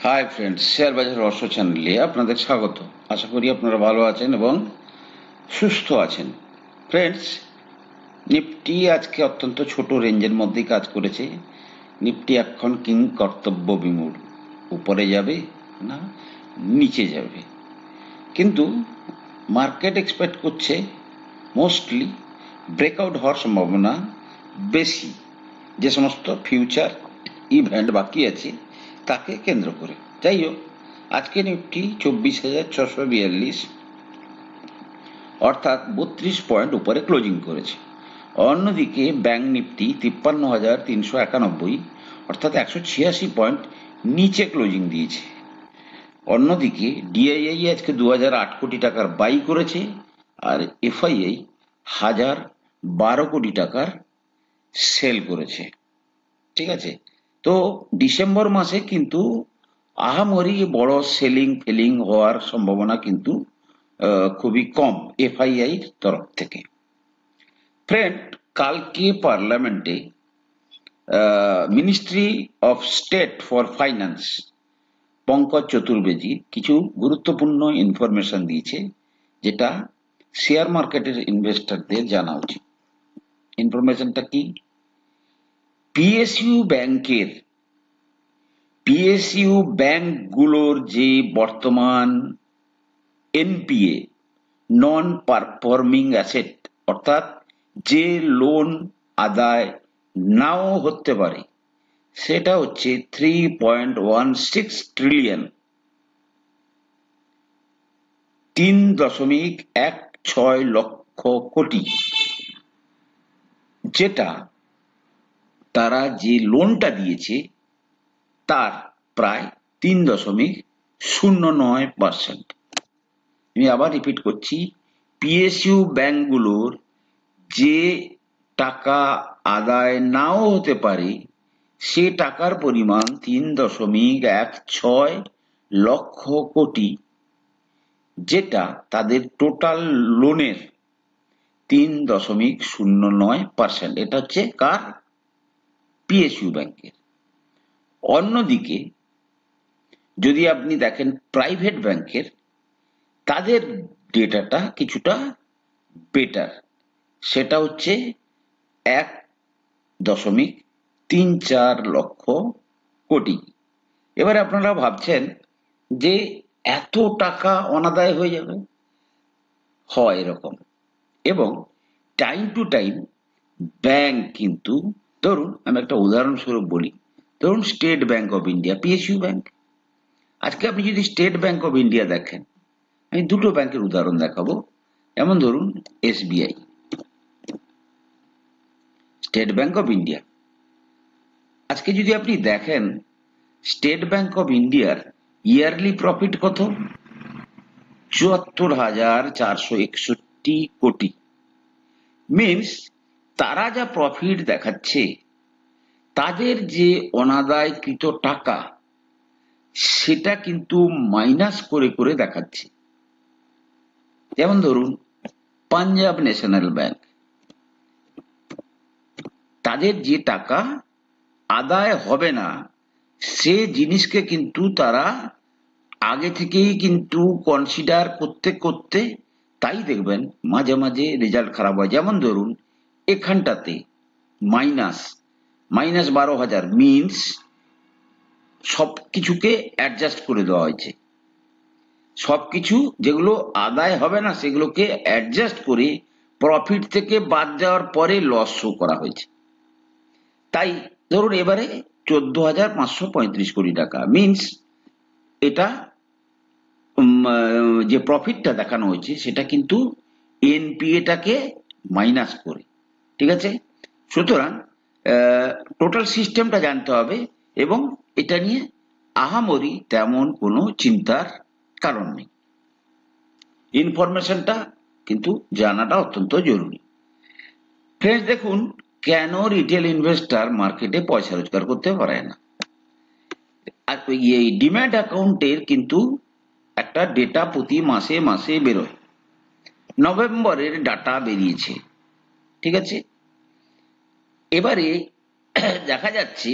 Hi friends, share বাজার রহস্য চ্যানেলে আপনাদের স্বাগত। আশা করি আপনারা ভালো আছেন এবং সুস্থ আছেন। ফ্রেন্ডস, নিফটি আজকে অত্যন্ত ছোট রেঞ্জের মধ্যেই কাজ করেছে। নিফটি এখন কিং কর্তব্য বিমূঢ়, উপরে যাবে না নিচে যাবে। কিন্তু মার্কেট এক্সপেক্ট করছে মোস্টলি ব্রেকআউট হওয়ার সম্ভাবনা বেশি, যে সমস্ত ফিউচার ইভেন্ট বাকি আছে তাকে কেন্দ্র করে। যাই হোক, আজকে নিফটি 24,642, অর্থাৎ 32 পয়েন্ট উপরে ক্লোজিং করেছে। অন্যদিকে ব্যাংক নিফটি 53,391, অর্থাৎ 186 পয়েন্ট নিচে ক্লোজিং দিয়েছে। অন্যদিকে ডিআইআই আজকে 2008 কোটি টাকার বাই করেছে, আর এফআইআই 1012 কোটি টাকার সেল করেছে। ঠিক আছে, তো ডিসেম্বর মাসে কিন্তু আহামরি বড় সেলিং ফেলিং হওয়ার সম্ভাবনা কিন্তু খুবই কম এফআইআই তরফ থেকে। ফ্রেন্ড, কালকে পার্লামেন্টে ministry of state for finance Pankaj Chaturvedi কিছু গুরুত্বপূর্ণ ইনফরমেশন দিয়েছে, যেটা শেয়ার মার্কেটের ইনভেস্টরদের জানা উচিত। ইনফরমেশনটা কি? পিএসইউ ব্যাংকগুলোর যে বর্তমান এনপিএ, নন পারফর্মিং অ্যাসেট, অর্থাৎ যে লোন আদায় নাও হতে পারে, সেটা হচ্ছে 3.16 ট্রিলিয়ন, 3.16 লক্ষ কোটি, যেটা তারা যে লোনটা দিয়েছে তার প্রায় 3.09%। আমি আবার রিপিট করছি, পিএসইউ ব্যাংকগুলোর যে টাকা আদায় নাও হতে পারে সে টাকার পরিমাণ 3.16 লক্ষ কোটি, যেটা তাদের টোটাল লোনের 3.09%। এটা হচ্ছে কার? পিএসইউ ব্যাংকের। অন্যদিকে যদি আপনি দেখেন প্রাইভেট ব্যাংকের, তাদের ডেটাটা কিছুটা বেটার, সেটা হচ্ছে 1.34 লক্ষ কোটি। এবারে আপনারা ভাবছেন যে এত টাকা অনাদায় হয়ে যাবে, হয় এরকম। এবং টাইম টু টাইম ব্যাংক কিন্তু, ধরুন আমি একটা উদাহরণস্বরূপ বলি, ধরুন state bank of India, PSU bank. আজকে আপনি যদি স্টেট ব্যাংক অফ ইন্ডিয়া দেখেন, আমি দুটো ব্যাংকের উদাহরণ দেখাবো। যেমন ধরুন SBI, state bank of India. আজকে যদি আপনি দেখেন স্টেট ব্যাংক অফ ইন্ডিয়ার ইয়ারলি প্রফিট কত? 74,461 কোটি। মিনস তারা যা প্রফিট দেখাচ্ছে, তাদের যে অনাদায়কৃত টাকা সেটা কিন্তু মাইনাস করে করে দেখাচ্ছে। যেমন ধরুন পাঞ্জাব ন্যাশনাল ব্যাংক, তাদের যে টাকা আদায় হবে না সে জিনিসকে কিন্তু তারা আগে থেকেই কিন্তু কনসিডার করতে করতে, তাই দেখবেন মাঝে মাঝে রেজাল্ট খারাপ হয়। যেমন ধরুন এখানটাতে মাইনাস 12,000, মিনস সবকিছুকে অ্যাডজাস্ট করে দেওয়া হয়েছে। সবকিছু যেগুলো আদায় হবে না সেগুলোকে অ্যাডজাস্ট করে প্রফিট থেকে বাদ দেওয়ার পরে লস শো করা হয়েছে। তাই ধরুন এবারে 14,535 কোটি টাকা, মিনস এটা যে প্রফিটটা দেখানো হয়েছে সেটা কিন্তু এনপিএটাকে মাইনাস করে। ঠিক আছে, সুতরাং টোটাল সিস্টেমটা জানতে হবে এবং এটা নিয়ে আহামরি তেমন কোনো চিন্তার কারণ নেই। ইনফরমেশনটা কিন্তু জানাটা অত্যন্ত জরুরি। ফ্রেন্ডস, দেখুন কেন রিটেল ইনভেস্টর মার্কেটে পয়সা রোজগার করতে পারে না। আর এই ডিম্যাট অ্যাকাউন্টের কিন্তু একটা ডেটা প্রতি মাসে মাসে বেরোয়। নভেম্বরের ডাটা বেরিয়েছে, ঠিক আছে। এবারে দেখা যাচ্ছে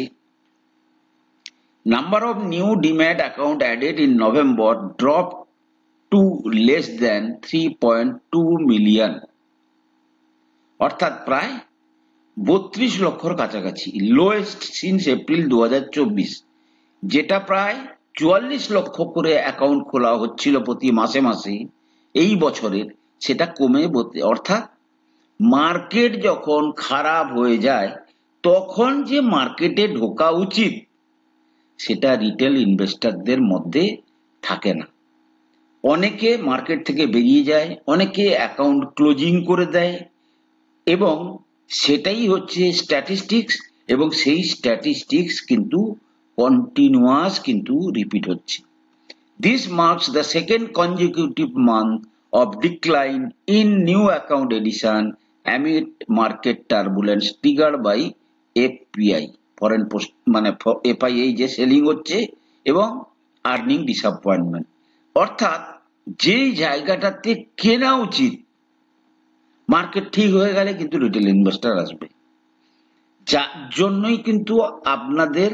Number of new demat account added in November dropped to less than 3.2 million, অর্থাৎ প্রায় 32 লক্ষর কাছাকাছি, লোয়েস্ট সিন্স এপ্রিল 2024, যেটা প্রায় 44 লক্ষ করে অ্যাকাউন্ট খোলা হচ্ছিল প্রতি মাসে মাসে এই বছরের, সেটা কমে, অর্থাৎ মার্কেট যখন খারাপ হয়ে যায় তখন যে মার্কেটে ঢোকা উচিত সেটা রিটেল ইনভেস্টরদের মধ্যে থাকে না। অনেকে মার্কেট থেকে বেরিয়ে যায়, অনেকে অ্যাকাউন্ট ক্লোজিং করে দেয়, এবং সেটাই হচ্ছে স্ট্যাটিস্টিক্স, এবং সেই স্ট্যাটিস্টিক্স কিন্তু কন্টিনিউয়াস কিন্তু রিপিট হচ্ছে। This marks the second consecutive month of decline in new account addition amid market turbulence triggered by FPI, foreign post মানে FII যে সেলিং হচ্ছে, এবং আর্নিং ডিসঅ্যাপয়েন্টমেন্ট। অর্থাৎ যেই জায়গাটাতে কেনা উচিত, মার্কেট ঠিক হয়ে গেলে কিন্তু রিটেল ইনভেস্টর আসবে, যার জন্যই কিন্তু আপনাদের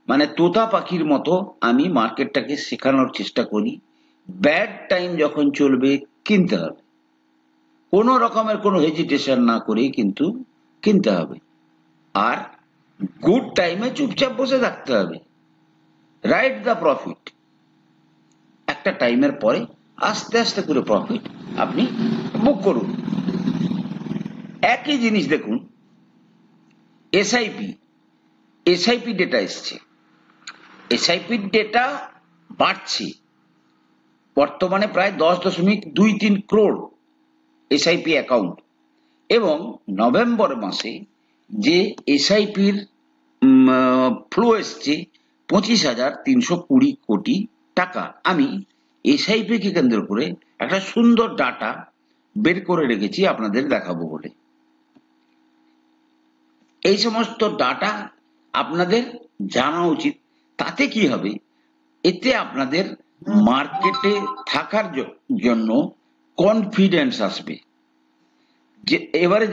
মানে তোতা পাখির মতো আমি মার্কেটটাকে শেখানোর চেষ্টা করি, ব্যাড টাইম যখন চলবে কিনতে হবে, কোনো রকমের কোনো হেজিটেশন না করে কিন্তু কিনতে হবে, আর গুড টাইমে চুপচাপ বসে থাকতে হবে, রাইট দ্য প্রফিট। একটা টাইমের পরে আস্তে আস্তে করে প্রফিট আপনি বুক করুন। একই জিনিস দেখুন, এসআইপি ডেটা এসছে, এসআইপির ডেটা বাড়ছে, বর্তমানে প্রায় 10.23 crore এসআইপি অ্যাকাউন্ট, এবং নভেম্বর মাসে যে এসআইপির ফ্লো এসছে 25,320 কোটি টাকা। আমি এসআইপি কে কেন্দ্র করে একটা সুন্দর ডাটা বের করে রেখেছি আপনাদের দেখাবো বলে। এই সমস্ত ডাটা আপনাদের জানা উচিত, তাতে কি হবে, এতে আপনাদের মার্কেটে থাকার জন্য কনফিডেন্স আসবে। যে এবারে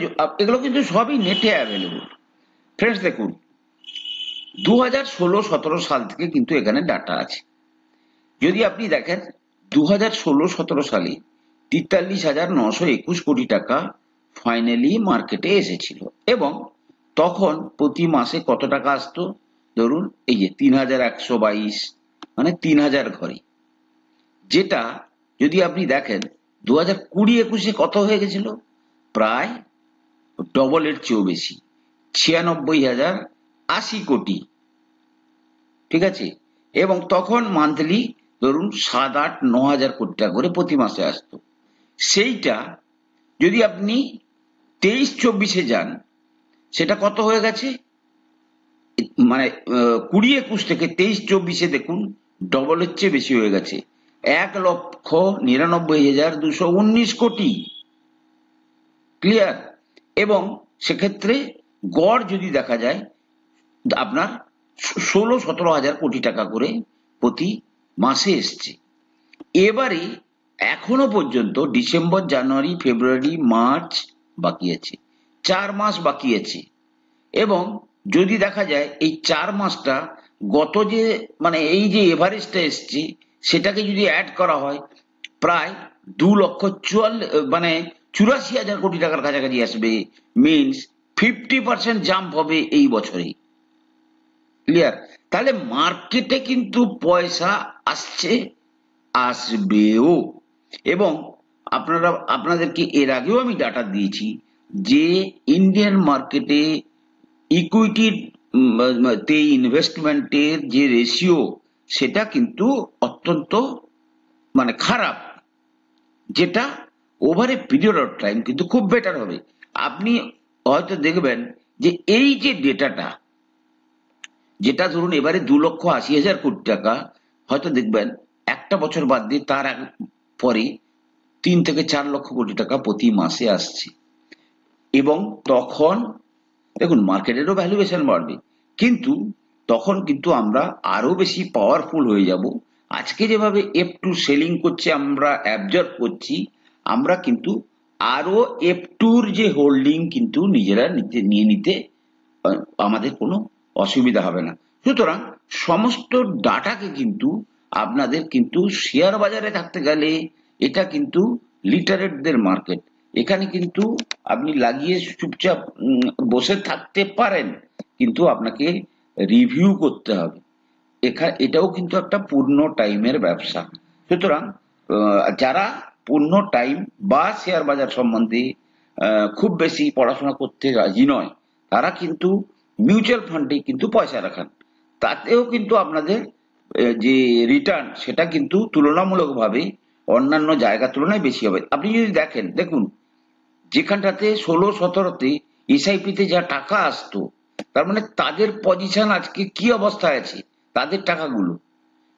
এগুলো কিন্তু সবই নেটে অ্যাভেলেবল। ফ্রেন্ডস দেখুন, 2016-17 সাল থেকে কিন্তু এখানে ডাটা আছে। যদি আপনি দেখেন 2016-17 সালে 43,921 কোটি টাকা ফাইনালি মার্কেটে এসেছিল, এবং তখন প্রতি মাসে কত টাকা আসতো, ধরুন এই যে 3,122, মানে 3,000 ঘরে, যেটা যদি আপনি দেখেন 2020-21 কত হয়ে গেছিল, প্রায় ডবল এর চেয়েও বেশি, 96,080 কোটি। ঠিক আছে, এবং তখন মান্থলি ধরুন 7-8-9,000 কোটি টাকা করে প্রতি মাসে আসতো। সেইটা যদি আপনি 23-24 যান, সেটা কত হয়ে গেছে, মানে 20-21 থেকে 23-24 দেখুন ডবলের চেয়ে বেশি হয়ে গেছে, 1,99,219 কোটি। ক্লিয়ার? এবং সেক্ষেত্রে গড় যদি দেখা যায় আপনার 16-17 হাজার কোটি টাকা করে প্রতি মাসে এসছে। এবারে এখনো পর্যন্ত ডিসেম্বর, জানুয়ারি, ফেব্রুয়ারি, মার্চ বাকি আছে, 4 মাস বাকি আছে, এবং যদি দেখা যায় এই 4 মাসটা গত যে মানে এই যে এভারেজটা এসছে সেটাকে যদি অ্যাড করা হয়, প্রায় 2,84,000 কোটি টাকার কাছাকাছি আসবে। মিনস 50% জাম্প হবে এই বছরে। ক্লিয়ার? তাহলে মার্কেটে কিন্তু পয়সা আসছে, আসবেও। এবং আপনাদেরকে এর আগেও আমি ডাটা দিয়েছি যে ইন্ডিয়ান মার্কেটে ইকুইটির তে ইনভেস্টমেন্টের যে রেশিও, সেটা কিন্তু অত্যন্ত মানে খারাপ, যেটা over a period of time কিন্তু খুব বেটার হবে। আপনি হয়তো দেখবেন যে এই যে ডেটাটা, যেটা ধরুন এবারে 2,80,000 কোটি টাকা, হয়তো দেখবেন একটা বছর বাদ দিয়ে তার পরে 3 থেকে 4 লক্ষ কোটি টাকা প্রতি মাসে আসছে, এবং তখন দেখুন মার্কেটেরও ভ্যালুয়েশন বাড়বে, কিন্তু তখন কিন্তু আমরা আরো বেশি পাওয়ারফুল হয়ে যাব। আজকে যেভাবে F2 সেলিং করছে, আমরা অ্যাবজর্ব করছি, আমরা কিন্তু আরো F2-র যে হোল্ডিং কিন্তু নিজেরা নিয়ে নিতে আমাদের কোনো অসুবিধা হবে না। সুতরাং সমস্ত ডাটাকে কিন্তু আপনাদের কিন্তু শেয়ার বাজারে থাকতে গেলে এটা কিন্তু লিটারেটদের মার্কেট। এখানে কিন্তু আপনি লাগিয়ে চুপচাপ বসে থাকতে পারেন, কিন্তু আপনাকে রিভিউ করতে হবে। এটাও কিন্তু একটা পূর্ণ টাইমের ব্যবসা। সুতরাং যারা পূর্ণ টাইম বা শেয়ার বাজার সম্বন্ধে খুব বেশি পড়াশোনা করতে রাজি নয়, তারা কিন্তু মিউচুয়াল ফান্ডে কিন্তু পয়সা রাখান। তাতেও কিন্তু আপনাদের যে রিটার্ন সেটা কিন্তু তুলনামূলকভাবে অন্যান্য জায়গার তুলনায় বেশি হবে। আপনি যদি দেখুন যেখানটাতে 16-17-তে এসআইপিতে যা টাকা আসতো, তার মানে তাদের পজিশন আজকে কি অবস্থায় আছে, তাদের টাকাগুলো,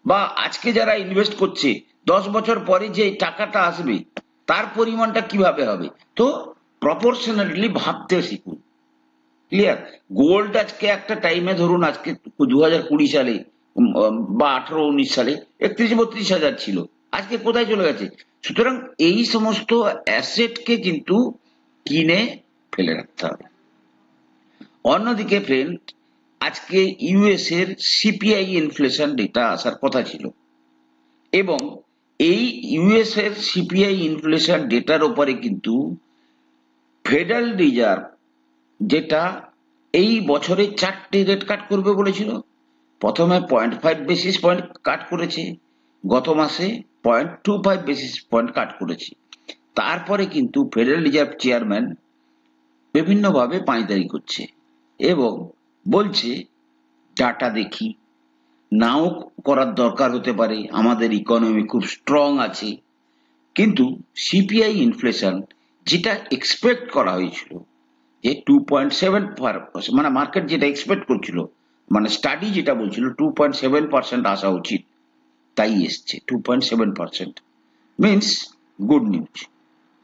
বা আজকে যারা ইনভেস্ট করছে 10 বছর পরে যে টাকাটা আসবে তার পরিমাণটা কিভাবে হবে। তো প্রপোর্শনালি ভাবতে শিখুন। ক্লিয়ার? গোল্ড আজকে একটা টাইমে ধরুন আজকে 2020 সালে বা 18-19 সালে 31-32 হাজার ছিল, আজকে কোথায় চলে গেছে। সুতরাং এই সমস্ত অ্যাসেটকে কিন্তু কিনে ফেলে রাখতে হবে। অন্যদিকে ফ্রেন্ড, আজকে ইউএস এর সিপিআই ইনফ্লেশন ডেটা আসার কথা ছিল, এবং এই ইউএস এর সিপিআই ইনফ্লেশন ডেটার উপরে কিন্তু ফেডারেল রিজার্ভ যেটা এই বছরে 4টে রেট কাট করবে বলেছিল, প্রথমে 0.5 বেসিস পয়েন্ট কাট করেছে, গত মাসে 0.25 বেসিস পয়েন্ট কাট করেছে। তারপরে কিন্তু ফেডারেল রিজার্ভ চেয়ারম্যান বিভিন্নভাবে পাঁয়তারি করছে এবং বলছে ডাটা দেখি, নাও করার দরকার হতে পারে, আমাদের ইকোনমি খুব স্ট্রং আছে। কিন্তু সিপিআই ইনফ্লেশন যেটা এক্সপেক্ট করা হয়েছিল যে 2.7, মানে মার্কেট যেটা এক্সপেক্ট করছিল, মানে স্টাডি যেটা বলছিল 2.7% আসা উচিত, তাই এসছে 2.7%, মিনস গুড নিউজ।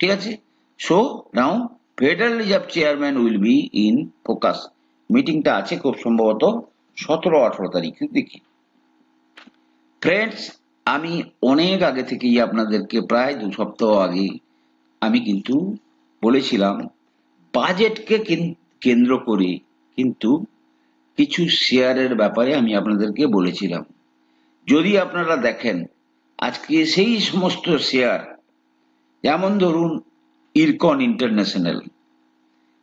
ঠিক আছে? So now federal reserve chairman will be in focus. মিটিংটা আছে খুব সম্ভবত 17-18 তারিখে, দেখি। ফ্রেন্ডস, আমি অনেক আগে থেকেই আপনাদেরকে, প্রায় 2 সপ্তাহ আগে আমি কিন্তু বলেছিলাম বাজেটকে কেন্দ্র করে কিন্তু কিছু শেয়ারের ব্যাপারে আমি আপনাদেরকে বলেছিলাম। যদি আপনারা দেখেন আজকে সেই সমস্ত শেয়ার, যেমন ধরুন ইরকন ইন্টারন্যাশনাল,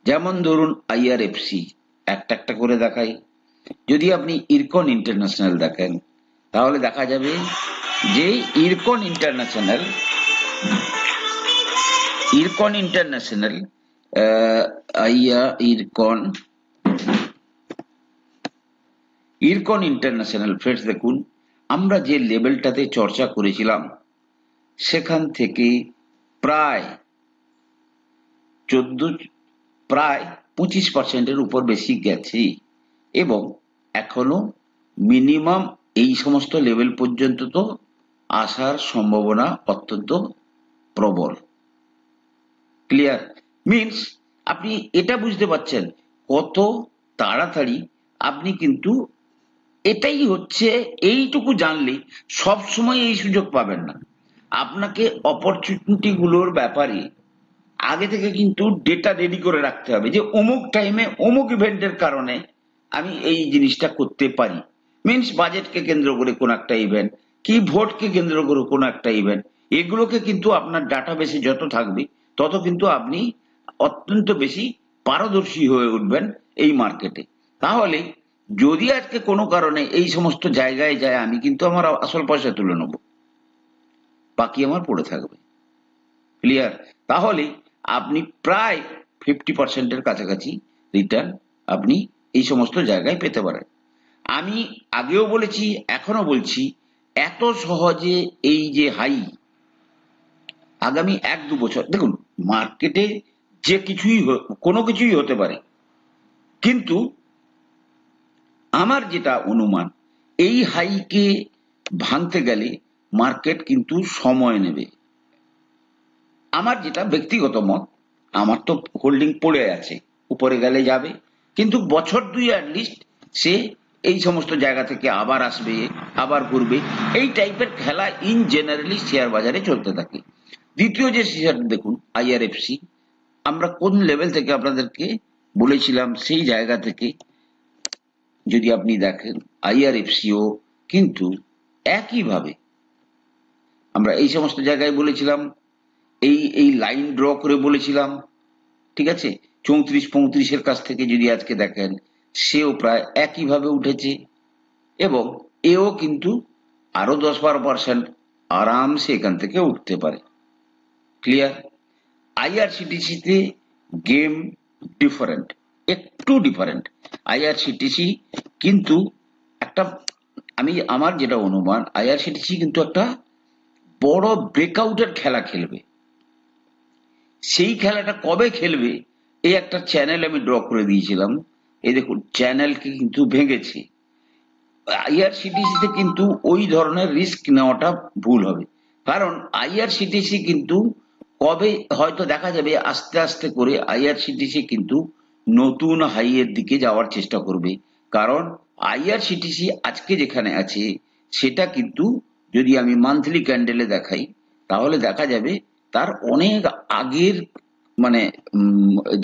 যেমন ধরুন আইআরএফসি, একটা একটা করে দেখাই। যদি আপনি ইরকন ইন্টারন্যাশনাল দেখেন তাহলে দেখা যাবে যে IRCON international IRCON international friends, দেখুন আমরা যে লেভেলটাতে চর্চা করেছিলাম সেখান থেকে প্রায় 25%-এর উপর বেশি গেছে, এবং এখনো মিনিমাম এই সমস্ত লেভেল পর্যন্ত তো আসার সম্ভাবনা অত্যন্ত প্রবল। ক্লিয়ার? মিনস আপনি এটা বুঝতে পারছেন কত তাড়াতাড়ি আপনি কিন্তু, এটাই হচ্ছে, এইটুকু জানলে সব সময় এই সুযোগ পাবেন না। আপনাকে অপরচুনিটি গুলোর ব্যাপারে আগে থেকে কিন্তু ডেটা রেডি করে রাখতে হবে, যে অমুক টাইমে অমুক ইভেন্টের কারণে আমি এই জিনিসটা করতে পারি। মিনস বাজেটকে কেন্দ্র করে কোন একটা ইভেন্ট, কি ভোটকে কেন্দ্র করে কোন একটা ইভেন্ট, এগুলোকে কিন্তু আপনার ডাটাবেসে যত থাকবে তত কিন্তু আপনি অত্যন্ত বেশি পারদর্শী হয়ে উঠবেন এই মার্কেটে। তাহলে যদি আজকে কোনো কারণে এই সমস্ত জায়গায় যায়, আমি কিন্তু আমার আসল পয়সা তুলে নেব, বাকি আমার পড়ে থাকবে। ক্লিয়ার? তাহলে আপনি প্রায় 50%-এর কাছাকাছি রিটার্ন আপনি এই সমস্ত জায়গায় পেতে পারেন। আমি আগেও বলেছি, এখনো বলছি, এত সহজে এই যে হাই আগামী 1-2 বছর, দেখুন মার্কেটে যে কোনো কিছুই হতে পারে, কিন্তু আমার যেটা অনুমান, এই হাইকে ভাঙতে গেলে মার্কেট কিন্তু সময় নেবে। আমার যেটা ব্যক্তিগত মত, আমার তো হোল্ডিং পড়ে আছে, উপরে গেলে যাবে, কিন্তু বছর 2 অ্যাটলিস্ট সে এই সমস্ত জায়গা থেকে আবার আসবে, আবার ঘুরবে, এই টাইপের খেলা ইন জেনারেলি শেয়ার বাজারে চলতে থাকে। দ্বিতীয় যে শেয়ার দেখুন আইআরএফসি, আমরা কোন লেভেল থেকে আপনাদেরকে বলেছিলাম সেই জায়গা থেকে যদি আপনি দেখেন আইআরএফসিও কিন্তু একইভাবে আমরা এই সমস্ত জায়গায় বলেছিলাম, এই এই লাইন ড্র করে বলেছিলাম, ঠিক আছে। 34-35 কাছ থেকে যদি আজকে দেখেন সেও প্রায় একইভাবে উঠেছে, এবং এও কিন্তু আরো 10-12% আরামসে এখান থেকে উঠতে পারে। ক্লিয়ার? আইআরসিটিসিতে গেম ডিফারেন্ট, একটু ডিফারেন্ট। আইআরসিটিসি কিন্তু একটা, আমার যেটা অনুমান, আইআরসিটিসি কিন্তু একটা বড় ব্রেকআউটের খেলা খেলবে। সেই খেলাটা কবে খেলবে, এই একটা চ্যানেল আমি ড্র করে দিয়েছিলাম, এই দেখুন চ্যানেলকে কিন্তু ভেঙেছে। আইআরসিটিসিতে কিন্তু ওই ধরনের রিস্ক নেওয়াটা ভুল হবে, কারণ আইআরসিটিসি কিন্তু কবে হয়তো দেখা যাবে আস্তে আস্তে করে আইআরসিটিসি কিন্তু নতুন হাইয়ের দিকে যাওয়ার চেষ্টা করবে। কারণ আইআরসিটিসি আজকে যেখানে আছে সেটা কিন্তু যদি আমি মান্থলি ক্যান্ডেলে দেখাই তাহলে দেখা যাবে তার অনেক আগের মানে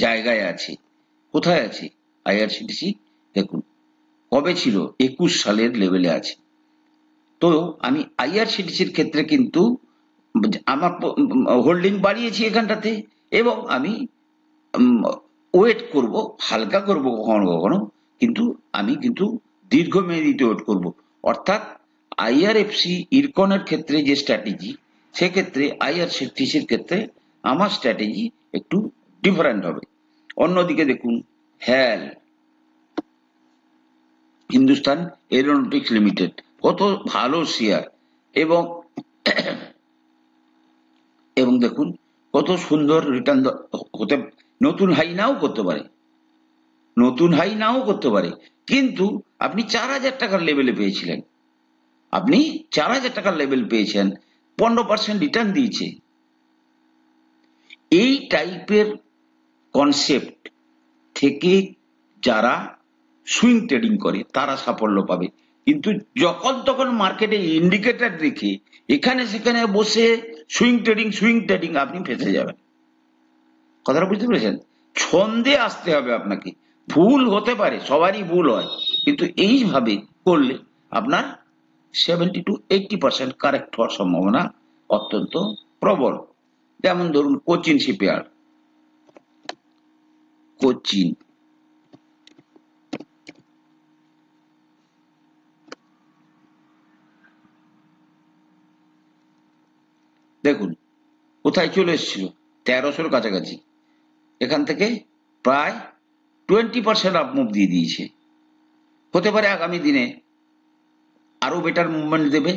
জায়গায় আছে। কোথায় আছে আইআরসিটিসি? দেখুন কবে ছিল, 21 সালের লেভেলে আছে। তো আমি আইআরসিটিসির ক্ষেত্রে কিন্তু আমার হোল্ডিং বাড়িয়েছি এখানটাতে, এবং আমি ওয়েট করব, হালকা করব কখনো কখনো, কিন্তু আমি কিন্তু দীর্ঘমেয়াদীতে ওয়েট করব। অর্থাৎ আইআরএফসি ইরকনের ক্ষেত্রে যে স্ট্র্যাটেজি, সেক্ষেত্রে আইআরসিটিসির ক্ষেত্রে আমার স্ট্র্যাটেজি একটু ডিফারেন্ট হবে। অন্যদিকে দেখুন হ্যাল, হিন্দুস্তান এরোনটিক্স লিমিটেড, কত ভালো শেয়ার, এবং এবং দেখুন কত সুন্দর রিটার্ন হতে, নতুন হাই নাও করতে পারে, নতুন হাই নাও করতে পারে, কিন্তু আপনি 4,000 টাকার লেভেলে পেয়েছিলেন, আপনি 4,000 টাকার লেভেল পেয়েছেন, 15% রিটার্ন দিয়েছে। এই টাইপের কনসেপ্ট থেকে যারা সুইং ট্রেডিং করে তারা সাফল্য পাবে। কিন্তু যখন তখন মার্কেটে ইন্ডিকেটর দেখে এখানে সেখানে বসে সুইং ট্রেডিং আপনি ফেঁসে যাবেন। কথাটা বুঝতে পেরেছেন? ছন্দে আসতে হবে আপনাকে। ভুল হতে পারে, সবারই ভুল হয়, কিন্তু এইভাবে করলে আপনার 70-80% কারেক্ট হওয়ার সম্ভাবনা অত্যন্ত প্রবল। যেমন ধরুন কোচিন শিপইয়ার্ড, কোচিন, দেখুন কোথায় চলে এসেছিল, 1300-র কাছাকাছি, এখান থেকে প্রায় 20% আপ মুভ দিয়ে দিয়েছে। হতে পারে আগামী দিনে আরো বেটার মুভমেন্ট দেবে।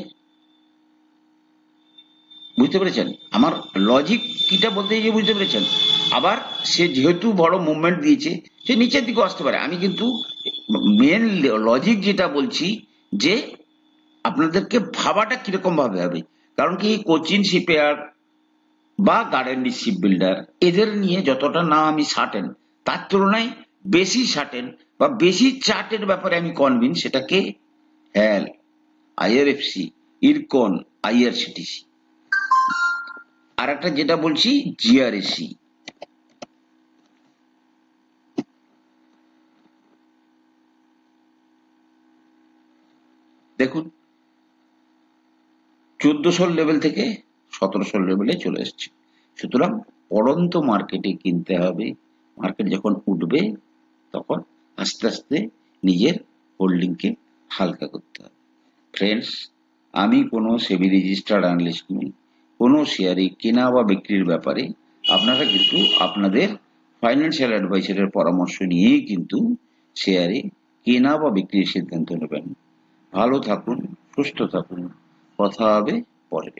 বুঝতে পেরেছেন আমার লজিক কিটা বলতে গিয়ে? বুঝতে পেরেছেন? আবার সে যেহেতু বড় মুভমেন্ট দিয়েছে, সে নিচের দিকেও আসতে পারে। আমি কিন্তু মেন লজিক যেটা বলছি যে আপনাদেরকে ভাবাটা কিরকম ভাবে হবে। কারণ কি কোচিন শিপইয়ার্ড বা গার্ডেনরি শিপ বিল্ডার, এদের নিয়ে যতটা না আমি সার্টেন, তার তুলনায় বেশি সার্টেন বা বেশি চার্টের ব্যাপারে আমি কনভিন্স, সেটাকে হ্যাল, আইআরএফসি, ইরকন, আইআরসিটিসি। আর একটা যেটা বলছি জিআরএসি। দেখুন 1400 লেভেল থেকে 1700 লেভেলে চলে এসছে। সুতরাং পড়ন্ত মার্কেটে কিনতে হবে। মার্কেট যখন উঠবে তখন আস্তে আস্তে নিজের হোল্ডিংকে হালকা করতে হবে। ফ্রেন্ডস, আমি কোনো সেবি রেজিস্টার্ড অ্যানালিস্ট নই। কোনো শেয়ারে কেনা বা বিক্রির ব্যাপারে আপনারা কিন্তু আপনাদের ফাইন্যান্সিয়াল অ্যাডভাইসারের পরামর্শ নিয়েই কিন্তু শেয়ারে কেনা বা বিক্রির সিদ্ধান্ত নেবেন। ভালো থাকুন, সুস্থ থাকুন। কথা হবে পরে।